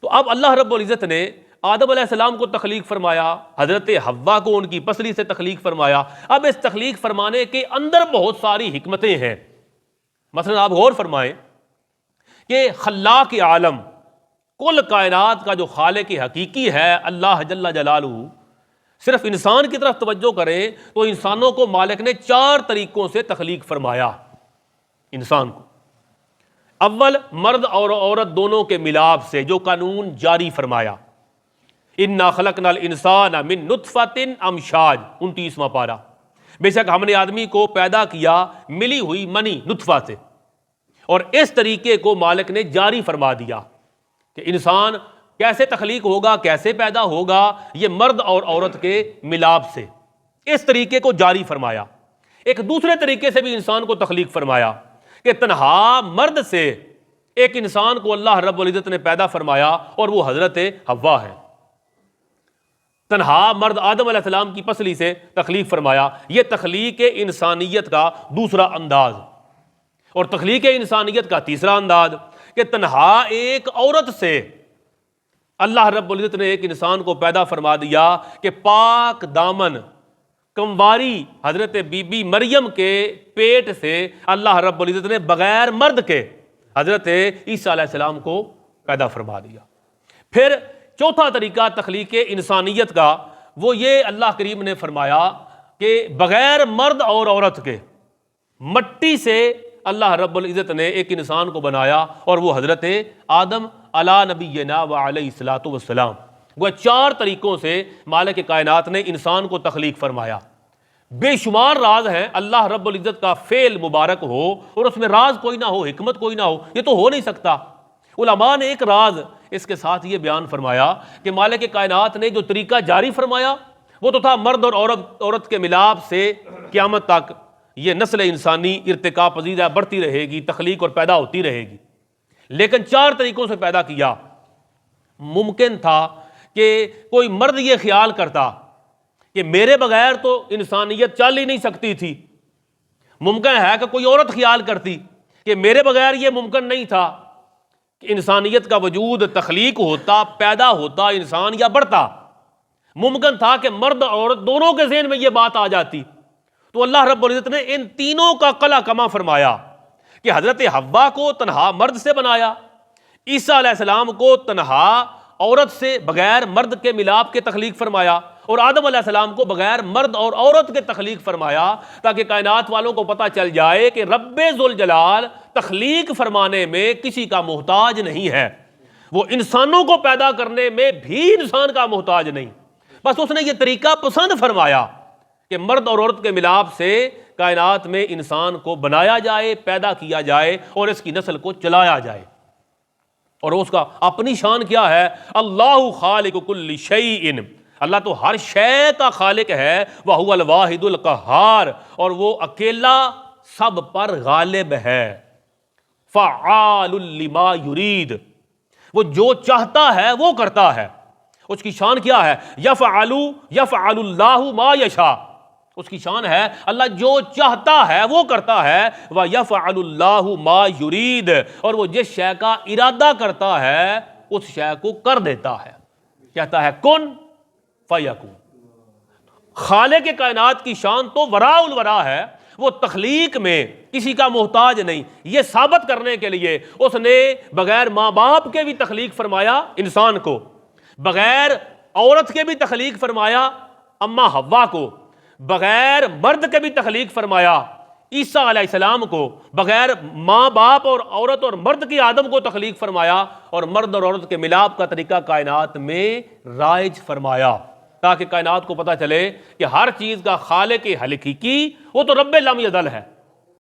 تو اب اللہ رب العزت نے آدم علیہ السلام کو تخلیق فرمایا، حضرت حوا کو ان کی پسلی سے تخلیق فرمایا۔ اب اس تخلیق فرمانے کے اندر بہت ساری حکمتیں ہیں۔ مثلا آپ غور فرمائیں کہ خلاق عالم، کل کائنات کا جو خالق حقیقی ہے اللہ جل جلالہ، صرف انسان کی طرف توجہ کریں تو انسانوں کو مالک نے 4 طریقوں سے تخلیق فرمایا۔ انسان کو اول مرد اور عورت دونوں کے ملاپ سے جو قانون جاری فرمایا، انا خلقنا الانسان من نطفۃ امشاج، 29واں پارہ، بے شک ہم نے آدمی کو پیدا کیا ملی ہوئی منی نطفہ سے، اور اس طریقے کو مالک نے جاری فرما دیا کہ انسان کیسے تخلیق ہوگا، کیسے پیدا ہوگا، یہ مرد اور عورت کے ملاپ سے، اس طریقے کو جاری فرمایا۔ ایک دوسرے طریقے سے بھی انسان کو تخلیق فرمایا کہ تنہا مرد سے ایک انسان کو اللہ رب العزت نے پیدا فرمایا اور وہ حضرت حوا ہے۔ تنہا مرد آدم علیہ السلام کی پسلی سے تخلیق فرمایا۔ یہ تخلیق انسانیت کا دوسرا انداز، اور تخلیق انسانیت کا تیسرا انداز کہ تنہا ایک عورت سے اللہ رب العزت نے ایک انسان کو پیدا فرما دیا کہ پاک دامن کمواری حضرت بی بی مریم کے پیٹ سے اللہ رب العزت نے بغیر مرد کے حضرت عیسیٰ علیہ السلام کو پیدا فرما دیا۔ پھر چوتھا طریقہ تخلیق انسانیت کا وہ یہ اللہ کریم نے فرمایا کہ بغیر مرد اور عورت کے مٹی سے اللہ رب العزت نے ایک انسان کو بنایا، اور وہ حضرت آدم علی نبینا و علیہ الصلوۃ والسلام۔ وہ 4 طریقوں سے مالک کائنات نے انسان کو تخلیق فرمایا۔ بے شمار راز ہیں، اللہ رب العزت کا فعل مبارک ہو اور اس میں راز کوئی نہ ہو، حکمت کوئی نہ ہو، یہ تو ہو نہیں سکتا۔ علماء نے ایک راز اس کے ساتھ یہ بیان فرمایا کہ مالک کائنات نے جو طریقہ جاری فرمایا وہ تو تھا مرد اور عورت کے ملاپ سے قیامت تک یہ نسل انسانی ارتقاء پذیر بڑھتی رہے گی، تخلیق اور پیدا ہوتی رہے گی، لیکن 4 طریقوں سے پیدا کیا۔ ممکن تھا کہ کوئی مرد یہ خیال کرتا کہ میرے بغیر تو انسانیت چل ہی نہیں سکتی تھی، ممکن ہے کہ کوئی عورت خیال کرتی کہ میرے بغیر یہ ممکن نہیں تھا کہ انسانیت کا وجود تخلیق ہوتا، پیدا ہوتا انسان یا بڑھتا۔ ممکن تھا کہ مرد اور عورت دونوں کے ذہن میں یہ بات آ جاتی، تو اللہ رب العزت نے ان تینوں کا قلع کما فرمایا کہ حضرت حوا کو تنہا مرد سے بنایا، عیسیٰ علیہ السلام کو تنہا عورت سے بغیر مرد کے ملاپ کے تخلیق فرمایا، اور آدم علیہ السلام کو بغیر مرد اور عورت کے تخلیق فرمایا، تاکہ کائنات والوں کو پتہ چل جائے کہ رب ذوالجلال تخلیق فرمانے میں کسی کا محتاج نہیں ہے، وہ انسانوں کو پیدا کرنے میں بھی انسان کا محتاج نہیں، بس اس نے یہ طریقہ پسند فرمایا کہ مرد اور عورت کے ملاپ سے کائنات میں انسان کو بنایا جائے، پیدا کیا جائے اور اس کی نسل کو چلایا جائے۔ اور اس کا اپنی شان کیا ہے؟ اللہ خالق کل شیء، اللہ تو ہر شے کا خالق ہے، وہو الواحد القہار، اور وہ اکیلا سب پر غالب ہے، فعال لما یرید، وہ جو چاہتا ہے وہ کرتا ہے۔ اس کی شان کیا ہے؟ یفعل اللہ ما یشاء، اس کی شان ہے اللہ جو چاہتا ہے وہ کرتا ہے، وَيَفْعَلُ اللَّهُ مَا يُرِيدُ، اور وہ جس شے کا ارادہ کرتا ہے اس شے کو کر دیتا ہے، کہتا ہے کن فیکون۔ خالق کائنات کی شان تو وراء الورا ہے، وہ تخلیق میں کسی کا محتاج نہیں۔ یہ ثابت کرنے کے لیے اس نے بغیر ماں باپ کے بھی تخلیق فرمایا انسان کو، بغیر عورت کے بھی تخلیق فرمایا اماں حوا کو، بغیر مرد کے بھی تخلیق فرمایا عیسیٰ علیہ السلام کو، بغیر ماں باپ اور عورت اور مرد کی آدم کو تخلیق فرمایا، اور مرد اور عورت کے ملاپ کا طریقہ کائنات میں رائج فرمایا، تاکہ کائنات کو پتہ چلے کہ ہر چیز کا خالق حقیقی وہ تو رب لم یزل ہے۔